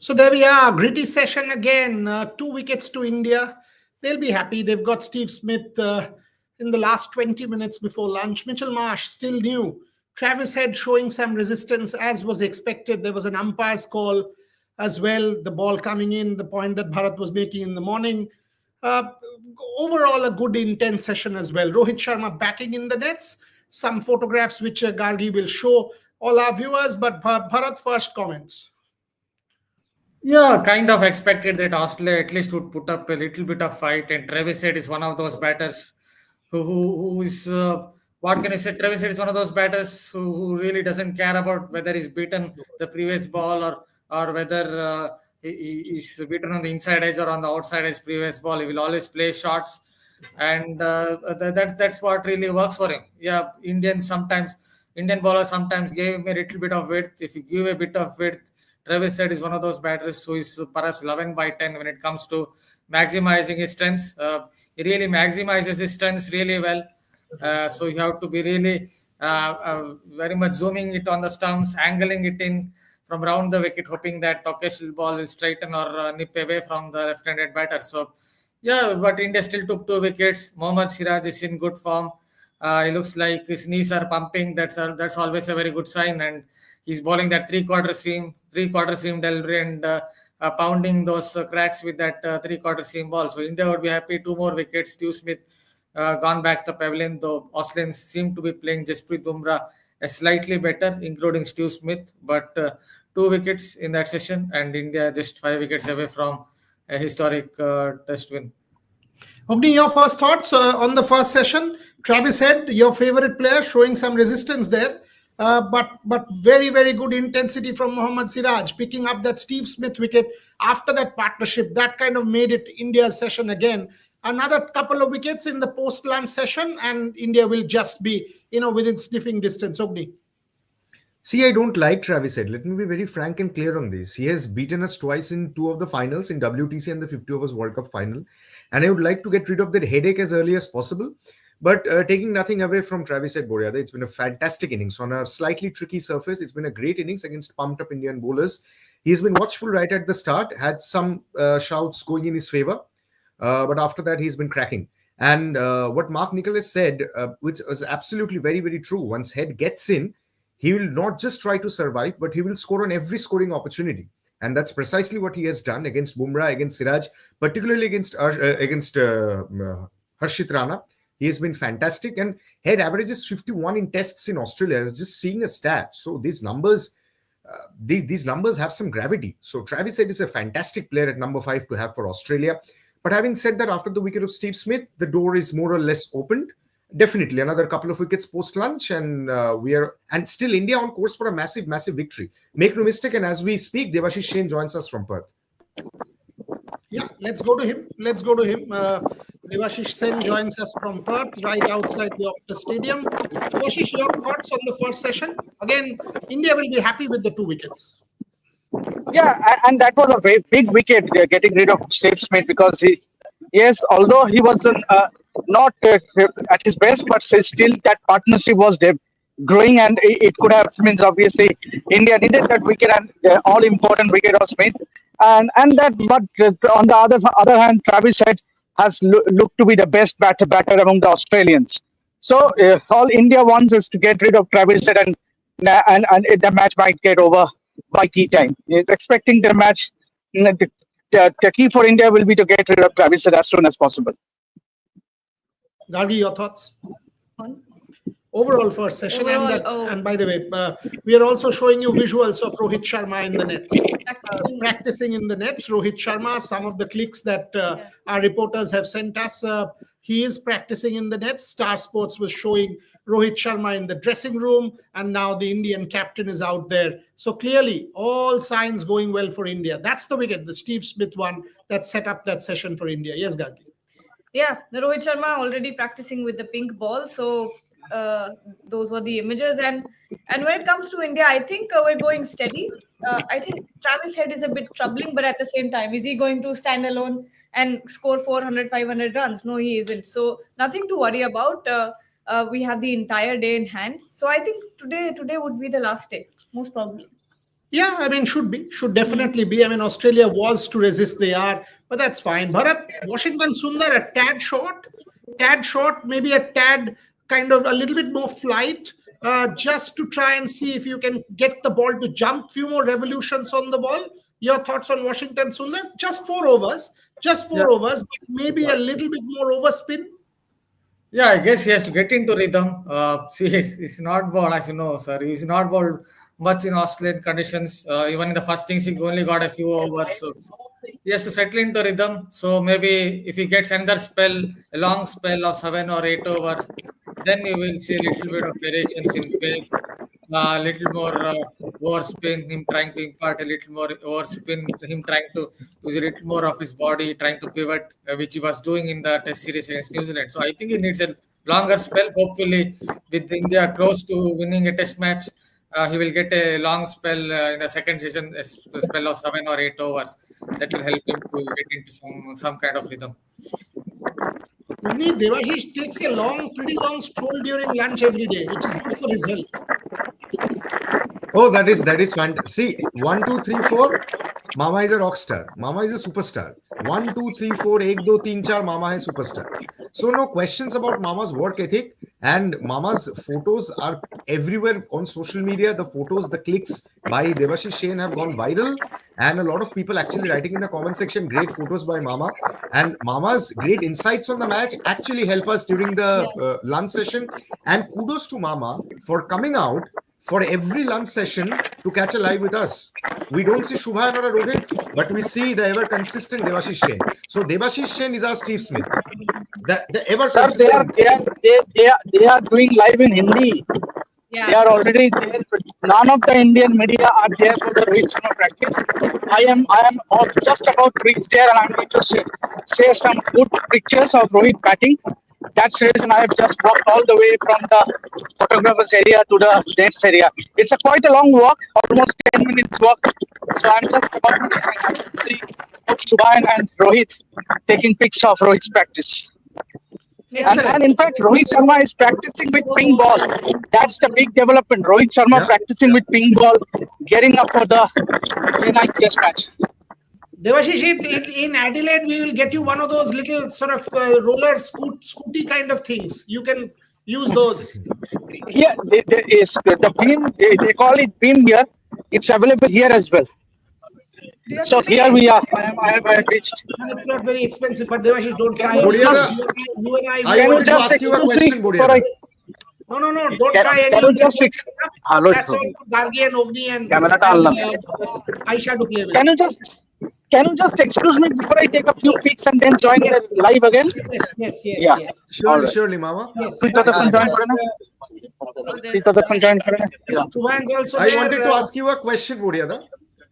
So there we are, gritty session again. 2 wickets to India. They'll be happy. They've got Steve Smith in the last 20 minutes before lunch. Mitchell Marsh still new. Travis Head showing some resistance as was expected. There was an umpire's call as well. The ball coming in, the point that Bharat was making in the morning. Uh, Overall, a good intense session as well. Rohit Sharma batting in the nets. Some photographs which Gargi will show all our viewers. But Bharat, first comments. Yeah, kind of expected that Australia at least would put up a little bit of fight. And Travis Head is one of those batters who is, what can I say? Travis Head is one of those batters who really doesn't care about whether he's beaten the previous ball or whether he's beaten on the inside edge or on the outside edge previous ball. He will always play shots. And that's what really works for him. Yeah, Indian bowlers sometimes gave him a little bit of width. If you give a bit of width, Travis Head is one of those batters who is perhaps 11 by 10 when it comes to maximizing his strengths. He really maximizes his strengths really well. So you have to be really very much zooming it on the stumps, angling it in from round the wicket, hoping that Tokesh's ball will straighten or nip away from the left-handed batter. So, yeah, but India still took 2 wickets. Mohammad Siraj is in good form. He looks like his knees are pumping. That's always a very good sign. And he's bowling that three-quarter seam delivery and pounding those cracks with that three-quarter seam ball. So India would be happy. 2 more wickets. Steve Smith gone back to the pavilion, though Australians seem to be playing Jasprit Bumrah slightly better, including Steve Smith. But 2 wickets in that session, and India just 5 wickets away from a historic test win. Ogni, your first thoughts on the first session? Travis Head, your favorite player, showing some resistance there. But very, very good intensity from Mohammad Siraj, picking up that Steve Smith wicket after that partnership. That kind of made it India's session again. Another couple of wickets in the post-lunch session, and India will just be, within sniffing distance. Ogni. See, I don't like Travis Head. Let me be very frank and clear on this. He has beaten us twice in 2 of the finals, in WTC and the 50 overs World Cup final. And I would like to get rid of that headache as early as possible. But taking nothing away from Travis Head, Boryada, it's been a fantastic innings. On a slightly tricky surface, it's been a great innings against pumped-up Indian bowlers. He's been watchful right at the start, had some shouts going in his favour. But after that, he's been cracking. And what Mark Nicholas said, which was absolutely very, very true. Once Head gets in, he will not just try to survive, but he will score on every scoring opportunity. And that's precisely what he has done against Bumrah, against Siraj, particularly against Harshit Rana. He has been fantastic. And Head averages 51 in tests in Australia. I was just seeing a stat. So these numbers have some gravity. So Travis Head is a fantastic player at number 5 to have for Australia. But having said that, after the wicket of Steve Smith, the door is more or less opened. Definitely another couple of wickets post-lunch, and still India on course for a massive, massive victory. Make no mistake, and as we speak, Devashish Sen joins us from Perth. Yeah, let's go to him. Devashish Sen joins us from Perth, right outside the Optus Stadium. Devashish, your thoughts on the first session? Again, India will be happy with the 2 wickets. Yeah, and that was a very big wicket, getting rid of Steve Smith, because although he was not at his best, but still that partnership was growing, and it could have means obviously India needed that wicket and the all important wicket of Smith, and that. But on the other hand, Travis Head has looked to be the best batter among the Australians. So all India wants is to get rid of Travis Head, and the match might get over by tea time. It's expecting the match. The key for India will be to get rid of Travis Head as soon as possible. Gargi, your thoughts? Overall first session. And by the way, we are also showing you visuals of Rohit Sharma in the nets. Practicing in the nets. Rohit Sharma, some of the clicks that our reporters have sent us, he is practicing in the nets. Star Sports was showing Rohit Sharma in the dressing room, and now the Indian captain is out there. So clearly, all signs going well for India. That's the wicket, the Steve Smith one that set up that session for India. Yes, Gargi. Yeah, Rohit Sharma already practicing with the pink ball. So those were the images. And when it comes to India, I think we're going steady. I think Travis Head is a bit troubling, but at the same time, is he going to stand alone and score 400, 500 runs? No, he isn't. So nothing to worry about. We have the entire day in hand. So I think today would be the last day, most probably. Yeah, I mean, should definitely be. I mean, Australia was to resist, they are, but that's fine. Bharat, Washington Sundar, tad short, maybe a tad kind of a little bit more flight, just to try and see if you can get the ball to jump few more revolutions on the ball. Your thoughts on Washington Sundar? Just Yeah. four overs, but maybe a little bit more overspin. Yeah, I guess he has to get into rhythm. See, he's not ball, as you know, sir. He's not ball much in Australian conditions. Even in the first innings, he only got a few overs. So he has to settle into rhythm. So maybe if he gets another spell, a long spell of 7 or 8 overs, then you will see a little bit of variations in pace, a little more overspin, him trying to impart a little more overspin, him trying to use a little more of his body, trying to pivot, which he was doing in the test series against New Zealand. So I think he needs a longer spell. Hopefully, with India close to winning a test match, he will get a long spell in the second session, a spell of 7 or 8 overs. That will help him to get into some kind of rhythm. Devashish takes a pretty long stroll during lunch every day, which is good for his health. Oh, that is fantastic. See, 1, 2, 3, 4. Mama is a rock star. Mama is a superstar. 1, 2, 3, 4, 1, 2, 3, 4. Mama is superstar. So no questions about Mama's work ethic, and Mama's photos are everywhere on social media. The photos, the clicks by Devashish Shane have gone viral, and a lot of people actually writing in the comment section, great photos by Mama, and Mama's great insights on the match actually help us during the lunch session. And kudos to Mama for coming out for every lunch session to catch a live with us. We don't see Shubhan or a Rohit, but we see the ever consistent Devashish Shane. So Devashish Shane is our Steve Smith. The ever Sir, consistent. they are doing live in Hindi. Yeah. They are already there. None of the Indian media are there for the Rohit Sharma practice. I am just about to reach there, and I'm going to share some good pictures of Rohit batting. That's the reason I have just walked all the way from the photographer's area to the nets area. It's quite a long walk, almost 10 minutes walk. So I'm just about to see Shubhan and Rohit taking pics of Rohit's practice. And in fact, Rohit Sharma is practicing with ping ball. That's the big development. Rohit Sharma practicing with ping ball, gearing up for the Chennai test match. Devashish, in Adelaide, we will get you one of those little sort of roller scooty kind of things. You can use those. Yeah, there is the beam. They call it beam here. It's available here as well. So here we are. I have reached. And it's not very expensive, but Devashish, don't try. You and I wanted to ask you a question, Bodhya. No, don't try any. Can you just fix? Hello, That's all for Gargi and Ogni and Aisha to play with. Can you just excuse me before I take a few pics and then join the live again? Yes. Surely, Mama. Yes. Please join. Suvan's also I there. wanted to ask you a question, Bodhya.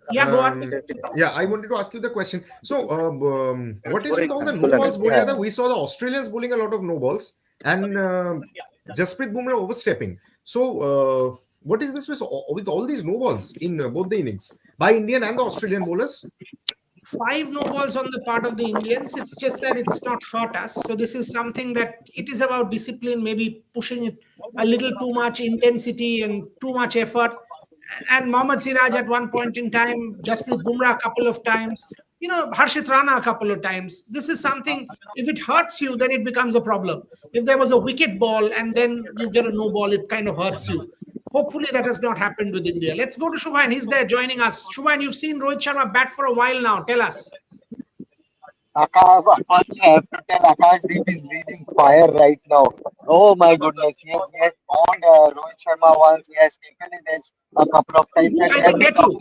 Yeah, go on. Yeah, I wanted to ask you the question. So, what is with all the no balls, Bodhya? We saw the Australians bowling a lot of no balls and Jasprit Bumrah overstepping. So, what is this with all these no balls in both the innings by Indian and the Australian bowlers? 5 no balls on the part of the Indians. It's just that it's not hurt us. So this is something that it is about discipline, maybe pushing it a little too much intensity and too much effort. And Mohammad Siraj at one point in time, Jasprit Bumrah a couple of times, Harshit Rana a couple of times. This is something, if it hurts you, then it becomes a problem. If there was a wicket ball and then you get a no ball, it kind of hurts you. Hopefully that has not happened with India. Let's go to Shubhan. He's there joining us. Shubhan, you've seen Rohit Sharma bat for a while now. Tell us. Firstly, I have to tell Akashdeep is breathing fire right now. Oh my goodness. He has owned Rohit Sharma once. He has taken his edge a couple of times. I didn't get you.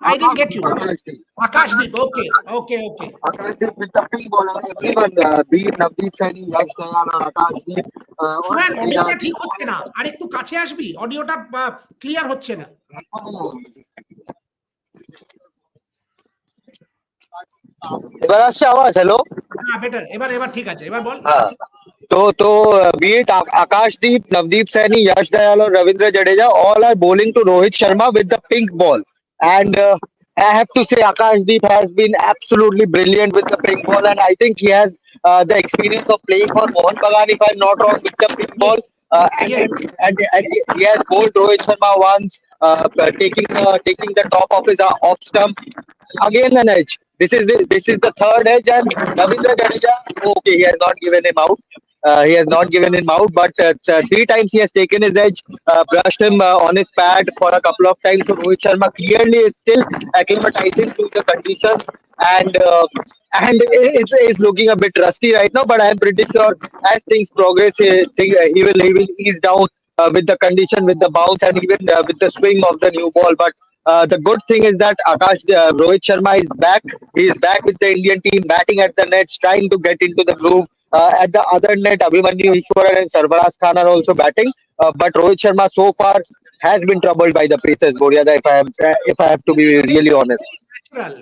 I didn't get you. Akashdeep. Akashdeep. Okay. Akashdeep with the pink ball. Everyone, be it Navdeep Saini, Yash Dayal or Akashdeep. Shubhan, অডিওটা ঠিক হচ্ছে না। আর একটু কাছে আসবি। অডিওটা clear হচ্ছে না। এবার আসছে আওয়াজ? হ্যালো, হ্যাঁ বেটার, এবার ঠিক আছে, এবার বল। तो be it Akashdeep, Navdeep Saini, Yash Dayal or Ravindra Jadeja, all are bowling to Rohit Sharma with the pink ball. And I have to say Akashdeep has been absolutely brilliant with the pink ball, and I think he has the experience of playing for Mohan Bagan, if I'm not wrong, with the pink ball. Yes. And, Yes. and he has bowled Rohit Sharma once, taking the top of his off stump. Again an edge. This is the third edge, and Ravindra Jadeja. Okay, he has not given him out. He has not given him out, but three times he has taken his edge, brushed him on his pad for a couple of times. So Rohit Sharma clearly is still acclimatizing to the conditions, and it's looking a bit rusty right now. But I am pretty sure as things progress, he will ease down with the condition, with the bounce, and even with the swing of the new ball. But the good thing is that Rohit Sharma is back. He is back with the Indian team, batting at the nets, trying to get into the groove. At the other net, Abhimanyu Ishwaran and Sarfaraz Khan are also batting. But Rohit Sharma so far has been troubled by the paces, Boryada, if I have to be really honest.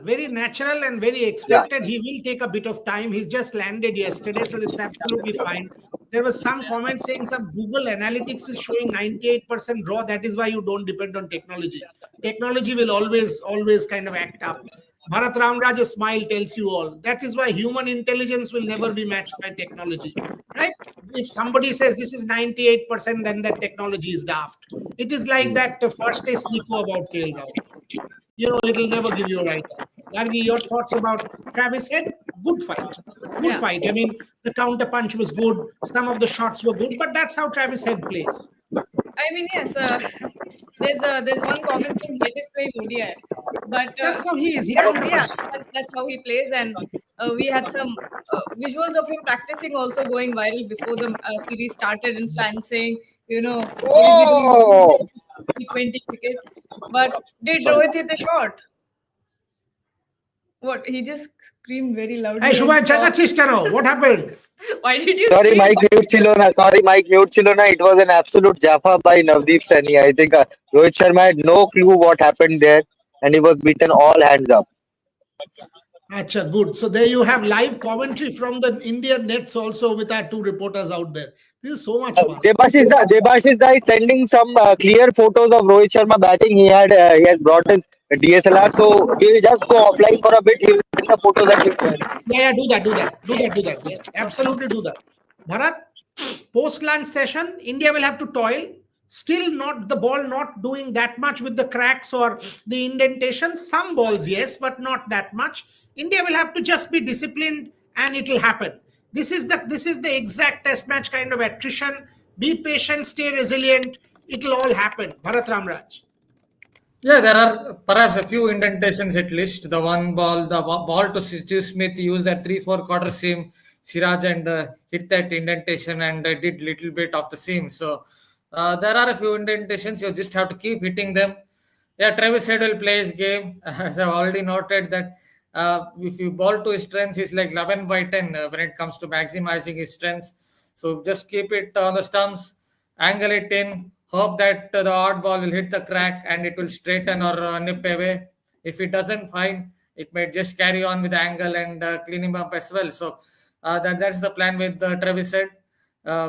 Very natural and very Yeah. expected. He will take a bit of time. He's just landed yesterday, so it's absolutely fine. There was some comment saying some Google Analytics is showing 98% draw. That is why you don't depend on technology. Technology will always kind of act up. Bharat Ramraj's smile tells you all. That is why human intelligence will never be matched by technology, right? If somebody says this is 98%, then that technology is daft. It is like that first test Nico about KL Rahul. It'll never give you a right answer. Gargi, your thoughts about Travis Head? Good fight. Good Yeah. fight. I mean, the counter punch was good. Some of the shots were good, but that's how Travis Head plays. I mean, yes. There's one comment saying Head is playing ODI, but That's how he is. He that's, counter yeah, punches. that's how he plays. And we had some visuals of him practicing also going viral before the series started, and fans saying, what is he doing Oh, T20 cricket? But did Rohit hit a shot? What? He just screamed very loudly. Hey, on Shubham stop. Chakachish Karo, what happened? Why did you sorry, scream? Mike mute Chilona. Sorry, Mike mute Chilona. It was an absolute Jaffa by Navdeep Saini. I think Rohit Sharma had no clue what happened there, and he was beaten all hands up. Acha, good. So there you have live commentary from the Indian nets also with our two reporters out there. This is so much fun. Debashish Da is sending some clear photos of Rohit Sharma batting. He has brought his DSLR, so we'll just go offline for a bit. He'll send the photos and he'll send. Yeah, do that. Absolutely do that. Bharat, post-lunch session, India will have to toil. Still not the ball not doing that much with the cracks or the indentations. Some balls, yes, but not that much. India will have to just be disciplined and it'll happen. This is the exact test match kind of attrition. Be patient, stay resilient. It'll all happen. Bharat Ramraj. Yeah, there are perhaps a few indentations at least. The ball to Stu Smith used that 3/4 quarter seam, Siraj, and hit that indentation and did little bit of the seam. So there are a few indentations. You just have to keep hitting them. Yeah, Travis Head will play his game. As I've already noted that if you ball to his strengths, he's like 11 by 10 when it comes to maximizing his strengths. So just keep it on the stumps, angle it in, hope that the odd ball will hit the crack and it will straighten or nip away. If it doesn't, fine. It may just carry on with the angle and clean him up as well. So that's the plan with Travis Head.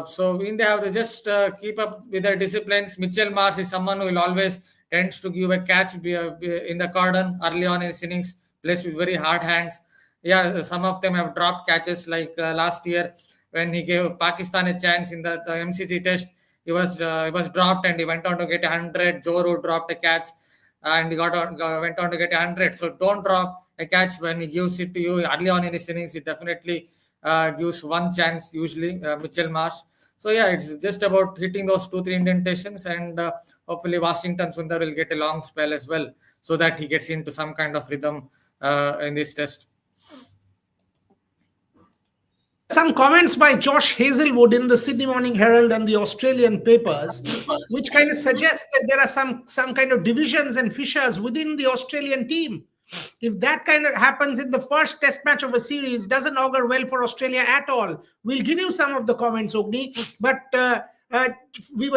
So India have to just keep up with their disciplines. Mitchell Marsh is someone who will always tends to give a catch in the cordon early on in his innings, plays with very hard hands. Yeah, some of them have dropped catches like last year when he gave Pakistan a chance in the MCG test. He was dropped and he went on to get 100. Joru dropped a catch and he went on to get 100. So don't drop a catch when he gives it to you early on in his innings. He definitely gives one chance usually, Mitchell Marsh. So yeah, it's just about hitting those 2-3 indentations, and hopefully Washington Sundar will get a long spell as well, so that he gets into some kind of rhythm in this test. Some comments by Josh Hazelwood in the Sydney Morning Herald and the Australian papers, which kind of suggest that there are some kind of divisions and fissures within the Australian team. If that kind of happens in the first test match of a series, doesn't augur well for Australia at all. We'll give you some of the comments, Ogni, but Gargi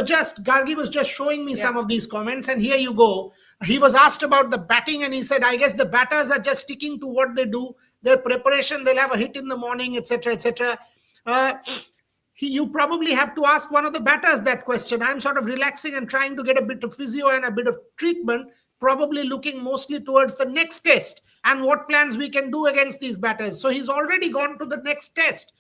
was just showing me some of these comments, and here you go. He was asked about the batting, and he said, I guess the batters are just sticking to what they do. Their preparation, they'll have a hit in the morning, etc., etc. You probably have to ask one of the batters that question. I'm sort of relaxing and trying to get a bit of physio and a bit of treatment, probably looking mostly towards the next test and what plans we can do against these batters. So he's already gone to the next test.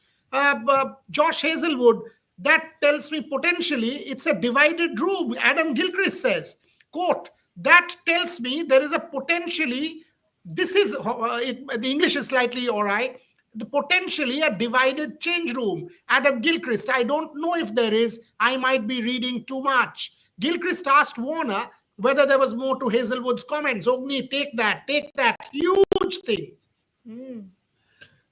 Josh Hazelwood, that tells me potentially it's a divided room. Adam Gilchrist says, quote, that tells me there is a potentially, this is, the English is slightly all right, the potentially a divided change room. Adam Gilchrist, I don't know if there is, I might be reading too much. Gilchrist asked Warner whether there was more to Hazelwood's comments. Ogni, take that, huge thing.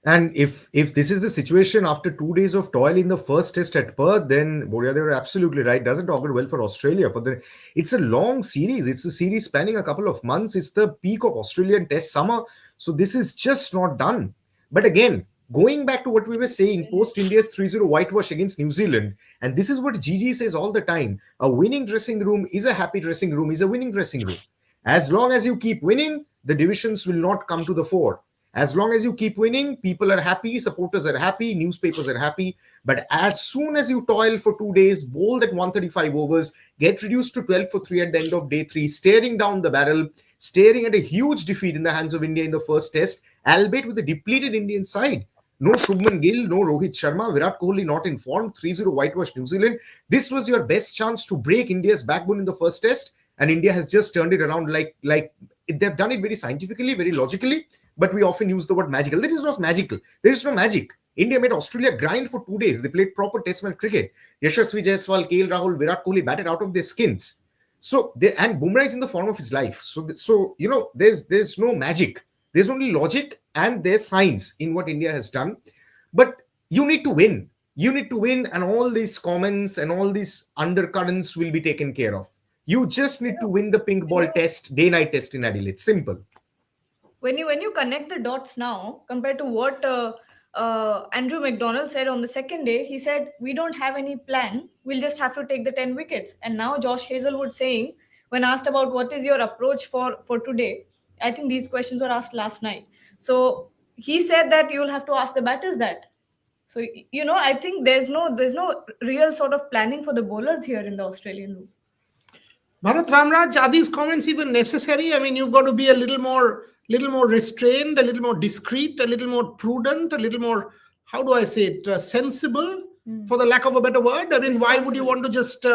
And if this is the situation after 2 days of toil in the first test at Perth, then Boria, they were absolutely right. Doesn't augur well for Australia. It's a long series. It's a series spanning a couple of months. It's the peak of Australian Test summer. So this is just not done. But again, going back to what we were saying, post India's 3-0 whitewash against New Zealand, and this is what Gigi says all the time: a winning dressing room is a happy dressing room, is a winning dressing room. As long as you keep winning, the divisions will not come to the fore. As long as you keep winning, people are happy, supporters are happy, newspapers are happy. But as soon as you toil for 2 days, bowled at 135 overs, get reduced to 12 for 3 at the end of day 3, staring down the barrel, staring at a huge defeat in the hands of India in the first test, albeit with a depleted Indian side. No Shubman Gill, no Rohit Sharma, Virat Kohli not in form, 3-0 whitewash New Zealand. This was your best chance to break India's backbone in the first test, and India has just turned it around like they've done it very scientifically, very logically. But we often use the word magical. That is not magical. There is no magic. India made Australia grind for 2 days. They played proper test match cricket. Yashasvi Jaiswal, KL Rahul, Virat Kohli batted out of their skins. So and Bumrah is in the form of his life. So you know, there's no magic. There's only logic and there's science in what India has done. But you need to win. You need to win, and all these comments and all these undercurrents will be taken care of. You just need to win the pink ball test, day-night test in Adelaide. Simple. When you connect the dots now, compared to what Andrew McDonald said on the second day, he said, we don't have any plan. We'll just have to take the 10 wickets. And now Josh Hazelwood saying, when asked about what is your approach for today, I think these questions were asked last night. So he said that you'll have to ask the batters that. So, you know, I think there's no real sort of planning for the bowlers here in the Australian room. Bharat Ramraj, are these comments even necessary? I mean, you've got to be a little more restrained, a little more discreet, a little more prudent, a little more, how do I say it, sensible, for the lack of a better word. I mean, why would you want to just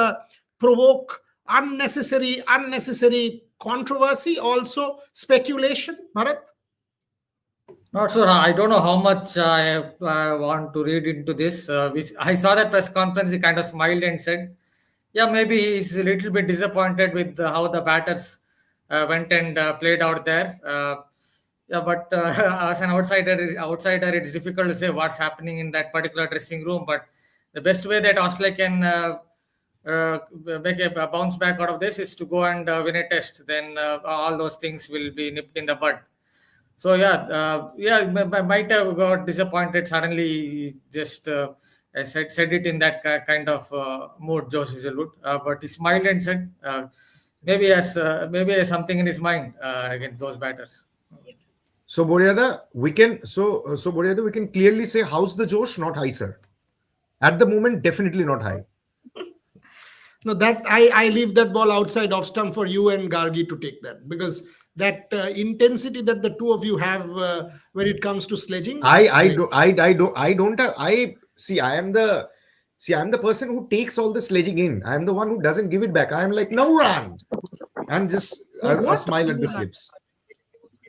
provoke unnecessary controversy, also speculation, Bharat? Not sure. I don't know how much I want to read into this. I saw that press conference. He kind of smiled and said, yeah, maybe he's a little bit disappointed with how the batters went and played out there. But as an outsider, it's difficult to say what's happening in that particular dressing room. But the best way that Australia can make a bounce back out of this is to go and win a test. Then all those things will be nipped in the bud. So might have got disappointed suddenly. He just said it in that kind of mood, Josh Hazelwood. But he smiled and said, maybe has something in his mind against those batters. So Boryada, we can clearly say, how's the Josh? Not high, sir. At the moment, definitely not high. No, that I leave that ball outside off stump for you and Gargi to take that, because that intensity that the two of you have when it comes to sledging. I am the person who takes all the sledging in. I am the one who doesn't give it back. I am like, no run, and just I smile at the slips.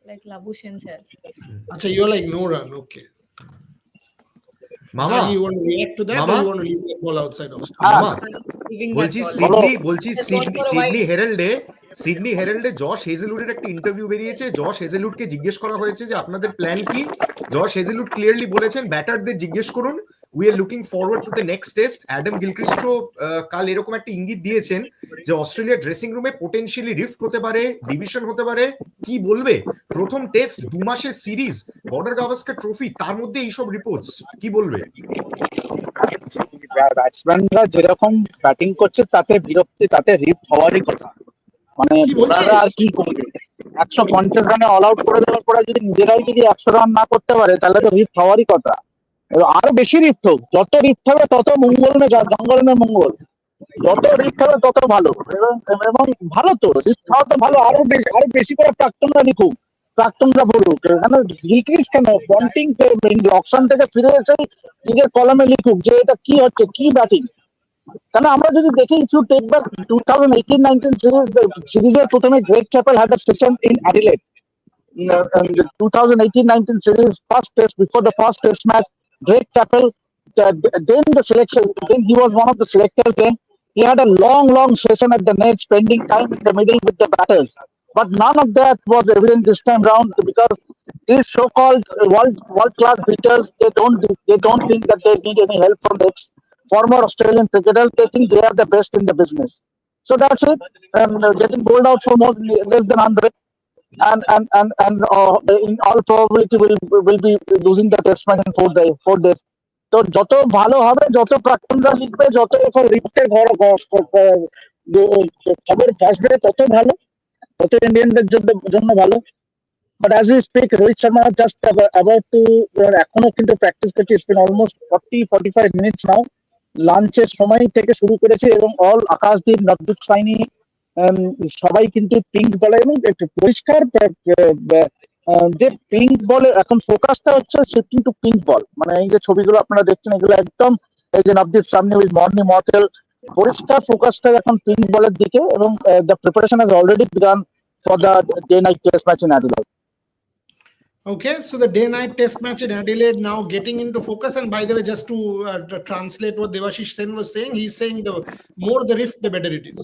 Like Labushin says. Achha, you're like no run, okay. Mama, you want to react to that, Mama? or you want to leave that ball outside of stump? Mama, Sydney হেরাল্ডে Josh হেজেলউডের একটা interview বেরিয়েছে। Josh হেজেলউডকে জিজ্ঞেস করা হয়েছে যে আপনাদের plan কি। জশ হেজেলউড ক্লিয়ারলি বলেছেন, ব্যাটারদের জিজ্ঞেস করুন, we are looking forward to the next test. Adam গিলক্রিস্টও কাল এরকম একটা ইঙ্গিত দিয়েছেন যে অস্ট্রেলিয়ার ড্রেসিং রুমে পোটেনশিয়ালি রিফট হতে পারে, ডিভিশন হতে পারে। কি বলবে? প্রথম টেস্ট, 2 মাসের সিরিজ, বর্ডার গাভাস্কার ট্রফি, তার মধ্যে এইসব রিপোর্টস, কি বলবে? ব্যাটসম্যানরা যেরকম ব্যাটিং করছে তাতে বিরক্তি, তাতে রিফট হওয়ারই কথা। মানে বোলাররা আর কি করবে? 150 রানে অল আউট করে দেওয়ার পরে যদি নিজেরাই 100 রান না করতে পারে, তাহলে তো রিফট হওয়ারই কথা। আরো বেশি রিফট হোক, যত রিফট হবে তত মঙ্গল না, জঙ্গল না মঙ্গল, যত রিফট হবে তত ভালো। এবং ভালো তো রিফট হওয়া তো ভালো, আরো বেশি করে প্রাক্তনরা লিখুক, প্রাক্তনরা বলুক, মানে লিখিস কেন পন্টিং অপশন থেকে ফিরে এসে নিজের কলমে লিখুক যে এটা কি হচ্ছে, কি ব্যাটিং। কারণ আমরা যদি দেখি, ইফ ইউ টেক ব্যাক 2018-19 সিরিজের প্রথমে Greg Chappell had a session in Adelaide, and the 2018-19 series first test, before the first test match, Greg Chappell, then the selection, then he was one of the selectors. Then he had a long session at the net, spending time in the middle with the batters. But none of that was evident this time round, because these so-called world-class hitters, they don't think that they need any help from the former Australian cricketers. They think they are the best in the business. So that's it. And getting bowled out for less than 100. And in all probability will be losing the test match in 4 days. তো যত ভালো হবে, যত প্রাক্তনরা লিখবে, যত রিপোর্টের খবর আসবে, তত ভালো, তত ইন্ডিয়ানদের জন্য ভালো। But as we speak, Rohit Sharma just about to, এখনো কিন্তু প্র্যাকটিস করছে। It's been almost 40-45 minutes now. লাঞ্চের সময় থেকে শুরু করেছে, এবং অল আকাশদীপ, নবদীপ সাইনি সবাই কিন্তু পিঙ্ক বলে, এবং একটু পরিষ্কার যে পিঙ্ক বলে এখন ফোকাসটা হচ্ছে শিফটিং টু পিঙ্ক বল। মানে এই যে ছবিগুলো আপনারা দেখছেন, এগুলো একদম এই যে নবদীপ সামনে উইথ মর্নি মর্টেল, পরিষ্কার ফোকাসটা এখন পিঙ্ক বলের দিকে, এবং the preparation has already began for the day night test match in Adelaide. Okay, so the day-night test match in Adelaide now getting into focus. And by the way, just to translate what Devashish Sen was saying, he's saying the more the rift, the better it is.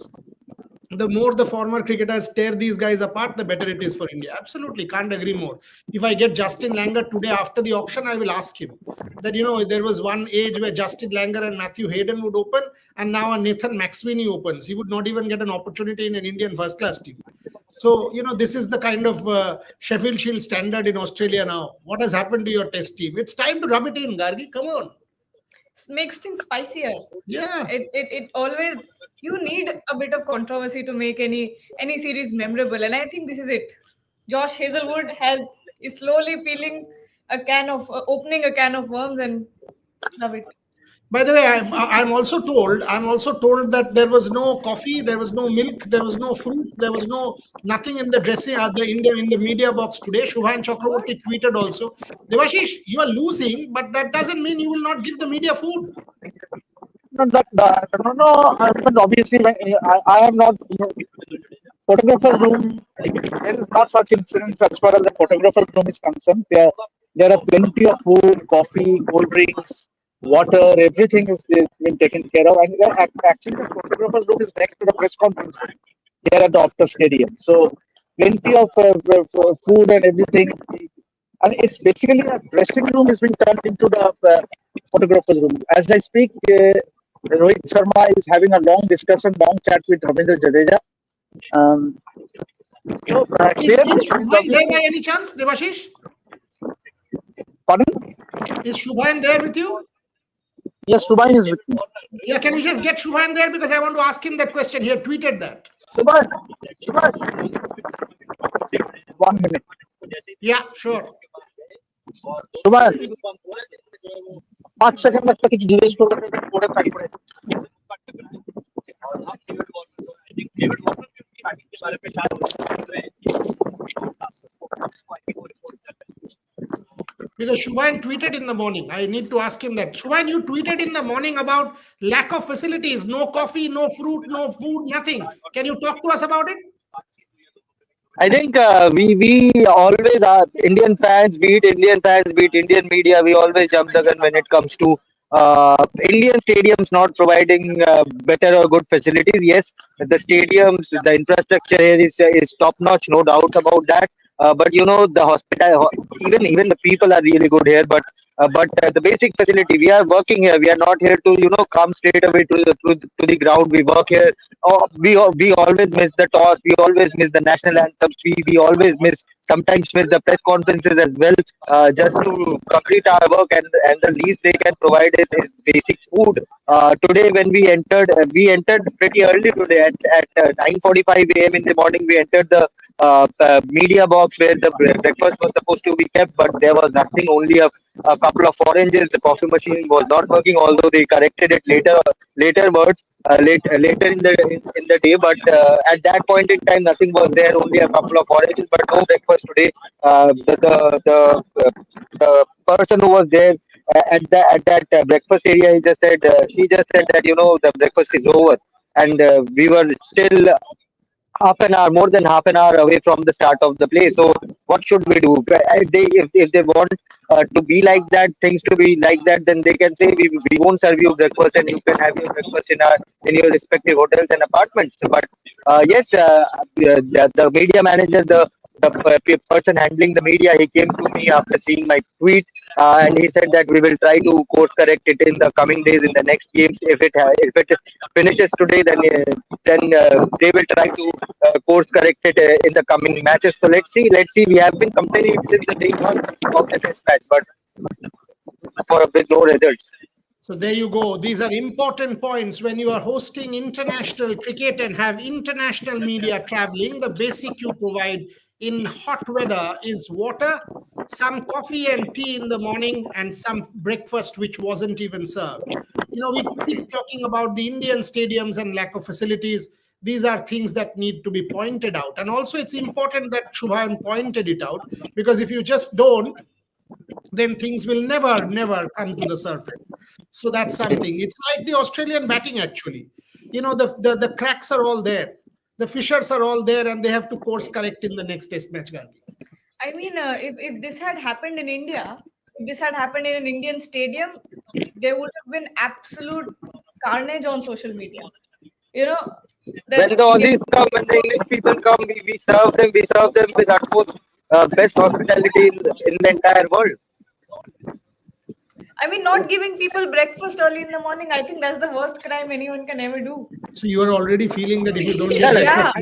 The more the former cricketers tear these guys apart, the better it is for India. Absolutely, can't agree more. If I get Justin Langer today after the auction, I will ask him that, there was one age where Justin Langer and Matthew Hayden would open, and now a Nathan Maxwini opens. He would not even get an opportunity in an Indian first-class team. So, this is the kind of Sheffield Shield standard in Australia now. What has happened to your test team? It's time to rub it in, Gargi. Come on. Makes things spicier. Yeah. It always, you need a bit of controversy to make any series memorable, and I think this is it. Josh Hazelwood is slowly opening a can of worms, and love it. By the way, I'm also told that there was no coffee, there was no milk, there was no fruit, there was nothing in the dressing in the media box today. Shubhan Chakraborty tweeted also. Devashish, you are losing, but that doesn't mean you will not give the media food. No. But obviously, I am not. Photographer room, there is not such incidents as far as the photographer room is concerned. There are plenty of food, coffee, cold drinks, water, everything is been taken care of. And actually, the photographer's room is next to the press conference room here at the Optus Stadium. So plenty of food and everything. And it's basically a dressing room is being turned into the photographer's room. As I speak, Rohit Sharma is having a long discussion, long chat with Ravindra Jadeja. Is Shubhan there by any chance, Devashish? Pardon? Is Shubhan there with you? Yes, Shubhan is with me. Yeah, can you just get Shubhan there, because I want to ask him that question. He had tweeted that. Shubhan. 1 minute. Yeah, sure. Shubhan, 5 seconds लगता है कि delays को पूरे तारीख Because Shubhan tweeted in the morning. I need to ask him that. Shubhan, you tweeted in the morning about lack of facilities, no coffee, no fruit, no food, nothing. Can you talk to us about it? I think we always are Indian fans, beat Indian media. We always jump the gun when it comes to Indian stadiums not providing better or good facilities. Yes, the stadiums, the infrastructure here is top notch, no doubt about that. But the hospital, even the people are really good here. But the basic facility, we are working here. We are not here to come straight away to the ground. We work here. We always miss the toss. We always miss the national anthems. We always sometimes miss the press conferences as well. Just to complete our work, and the least they can provide is basic food. Today when we entered pretty early today at 9:45 a.m. in the morning. We entered the media box where the breakfast was supposed to be kept, but there was nothing. Only a couple of oranges. The coffee machine was not working, although they corrected it later in the day. But at that point in time, nothing was there. Only a couple of oranges, but no breakfast today. The person who was there at that breakfast area, she just said that the breakfast is over, and we were still half an hour, more than half an hour away from the start of the play. So what should we do? If they want to be like that, things to be like that, then they can say we won't serve you breakfast, and you can have your breakfast in your respective hotels and apartments. But yes, the media manager, the person handling the media, he came to me after seeing my tweet, and he said that we will try to course correct it in the coming days in the next games. If it finishes today, then they will try to course correct it in the coming matches. So let's see. Let's see. We have been complaining since the day one of the test match, but with no results. So there you go. These are important points when you are hosting international cricket and have international media traveling. The basic you provide in hot weather is water, some coffee and tea in the morning, and some breakfast which wasn't even served. We keep talking about the Indian stadiums and lack of facilities. These are things that need to be pointed out. And also it's important that Shubhan pointed it out, because if you just don't, then things will never come to the surface. So that's something. It's like the Australian batting, actually. The cracks are all there. The fissures are all there, and they have to course correct in the next test match, Gandhi. I mean, if this had happened in India, if this had happened in an Indian stadium, there would have been absolute carnage on social media. When the Aussies come, when the English people come, we serve them with utmost best hospitality in the entire world. I mean, not giving people breakfast early in the morning, I think that's the worst crime anyone can ever do. So you are already feeling that if you don't get Yeah. breakfast,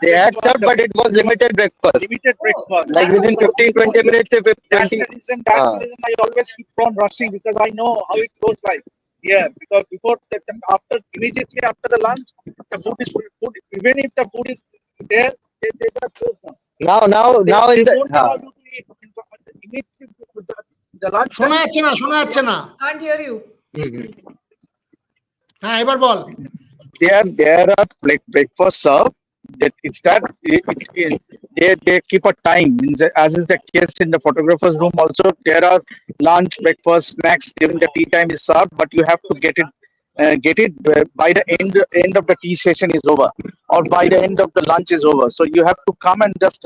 They had some, but it was limited breakfast. Like within 15-20 minutes, if That's the reason I always keep on rushing, because I know how it goes like. Yeah, because immediately after the lunch, the food is food. Even if the food is there, they are closed down. now They in the won't allow you to eat. Immediately the lunch. শোনা যাচ্ছে না Can't hear you. হ্যাঁ এবার বল There are breakfast served. They keep a time, as is the case in the photographer's room. Also, there are lunch, breakfast, snacks during the tea time is served, but you have to get it by the end of the tea session is over, or by the end of the lunch is over. So you have to come and just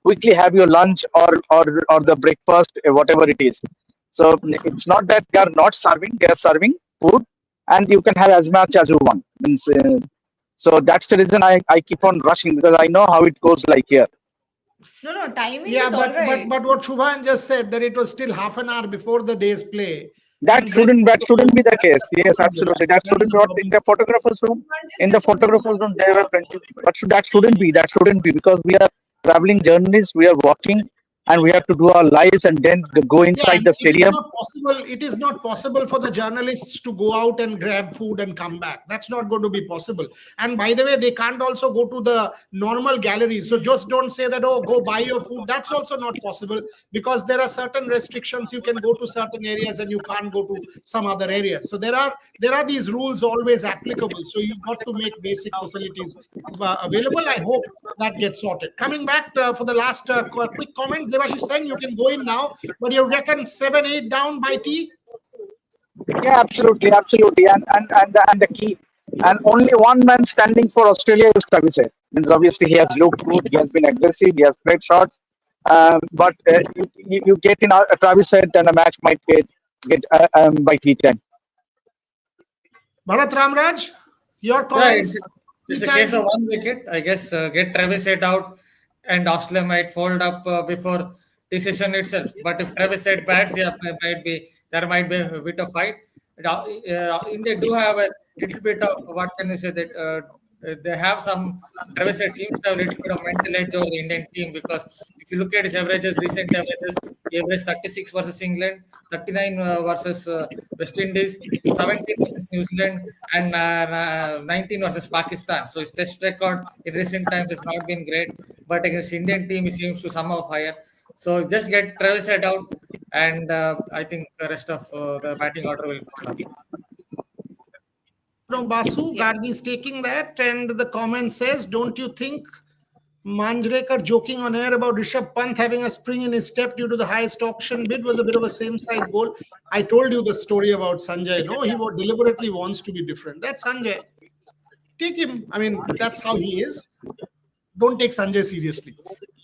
quickly have your lunch or the breakfast, whatever it is. So it's not that they are not serving; they are serving food, and you can have as much as you want. So that's the reason I keep on rushing, because I know how it goes like here. No, timing Yeah, is all right. but what Shubhan just said, that it was still half an hour before the day's play. That shouldn't be the case. Yes, absolutely. That shouldn't not in the photographer's room. In the photographer's room, there were plenty. But that shouldn't be. That shouldn't be, because we are traveling journalists. We are walking, and we have to do our lives and then go inside the stadium. It is not possible for the journalists to go out and grab food and come back. That's not going to be possible. And by the way, they can't also go to the normal galleries. So just don't say that, oh, go buy your food. That's also not possible, because there are certain restrictions. You can go to certain areas and you can't go to some other areas. So there are these rules always applicable. So you've got to make basic facilities available. I hope that gets sorted. Coming back for the last quick comments, Devashish Sen, you can go in now, but you reckon 7-8 down by tea? Yeah, absolutely, and the key, and only one man standing for Australia is Travis Head. Means obviously he has looked good, he has been aggressive, he has played shots, but you get in a Travis Head, and a match might get by T10. Bharat Ramraj, your comments? It's a case of one wicket. I guess get Travis Head out, and Australia might fold up before decision itself. But if Travis Head bats, there might be a bit of fight. India do have a little bit of, what can you say, that they have some. Travis Head seems to have a little bit of mental edge over the Indian team, because if you look at his averages, recent averages, he averaged 36 versus England, 39 versus West Indies, 17 versus New Zealand, and 19 versus Pakistan. So his test record in recent times has not been great, but against Indian team he seems to somehow fire. So just get Travis Head out, and I think the rest of the batting order will fall up. No, Basu, Gargi is taking that, and the comment says, don't you think Manjrekar joking on air about Rishabh Pant having a spring in his step due to the highest auction bid was a bit of a same-side goal? I told you the story about Sanjay. No, he deliberately wants to be different. That's Sanjay. Take him. I mean, that's how he is. Don't take Sanjay seriously.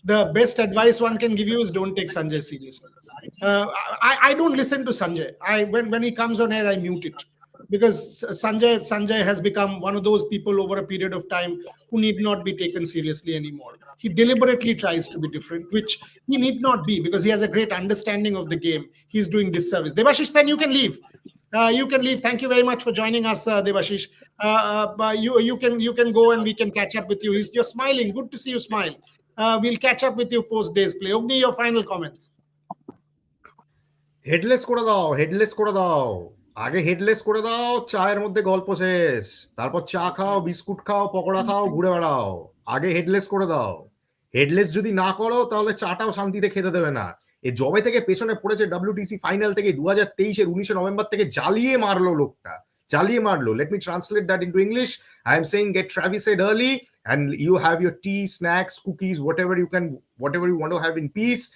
The best advice one can give you is don't take Sanjay seriously. I don't listen to Sanjay. When he comes on air, I mute it, because Sanjay has become one of those people over a period of time who need not be taken seriously anymore. He deliberately tries to be different, which he need not be, because he has a great understanding of the game. He's doing disservice. Devashish, then you can leave. You can leave. Thank you very much for joining us, Devashish. You can go, and we can catch up with you. You're smiling. Good to see you smile. We'll catch up with you post day's play. Ogni, your final comments. Headless করে দাও, headless করে দাও, আগে headless করে দাও, চায়ের মধ্যে গল্প শেষ, তারপর চা খাও, বিস্কুট খাও, পকোড়া খাও, ঘুরে বেড়াও, আগে হেডলেস করে দাও। হেডলেস যদি না করো তাহলে চাটাও শান্তিতে খেতে দেবে না। এই জবে থেকে পেছনে পড়েছে WTC ফাইনাল থেকে 2023-এর 19 নভেম্বর থেকে জ্বালিয়ে মারলো লোকটা, জ্বালিয়ে মারলো। Let me translate that into English. I am saying get Travis Head early, and you have your tea, snacks, cookies, whatever you want to have in peace.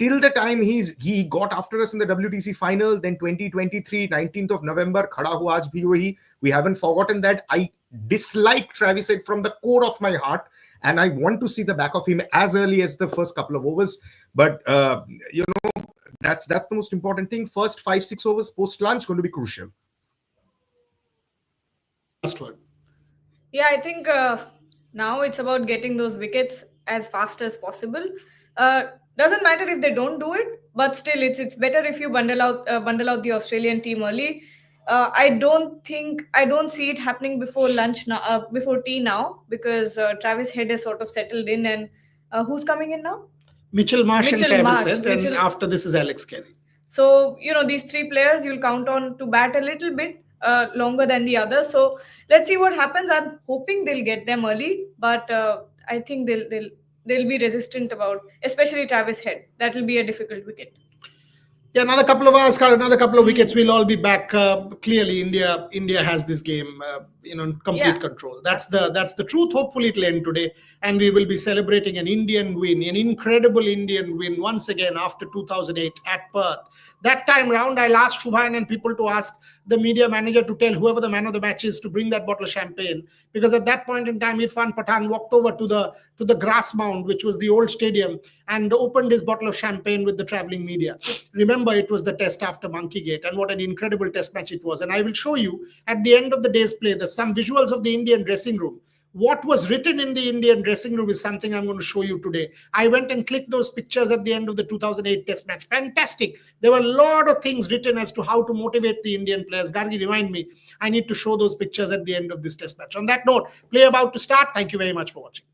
Till the time he got after us in the WTC final, then 2023, 19th of November, khada hu aaj bhi wahi. We haven't forgotten that. I dislike Travis Head from the core of my heart, and I want to see the back of him as early as the first couple of overs. But that's the most important thing. First 5-6 overs post lunch going to be crucial. Last word. Yeah, I think now it's about getting those wickets as fast as possible. Doesn't matter if they don't do it, but still it's better if you bundle out the Australian team early. I don't see it happening before lunch now, before tea now, because Travis Head has sort of settled in, and who's coming in now? Mitchell Marsh and Travis Head, and after this is Alex Carey. So these three players you'll count on to bat a little bit longer than the others. So let's see what happens. I'm hoping they'll get them early, but I think they'll be resistant about, especially Travis Head. That will be a difficult wicket. Yeah, another couple of hours, another couple of wickets, we'll all be back. Clearly, India has this game, in complete control. That's the truth. Hopefully, it'll end today, and we will be celebrating an Indian win, an incredible Indian win once again after 2008 at Perth. That time round, I'll ask Shubhan and people to ask the media manager to tell whoever the man of the match is to bring that bottle of champagne, because at that point in time, Irfan Pathan walked over to the grass mound, which was the old stadium, and opened his bottle of champagne with the traveling media. Remember, it was the test after Monkeygate, and what an incredible test match it was. And I will show you at the end of the day's play some visuals of the Indian dressing room. What was written in the Indian dressing room is something I'm going to show you today. I went and clicked those pictures at the end of the 2008 test match. Fantastic. There were a lot of things written as to how to motivate the Indian players. Gargi, remind me, I need to show those pictures at the end of this test match. On that note, play about to start. Thank you very much for watching.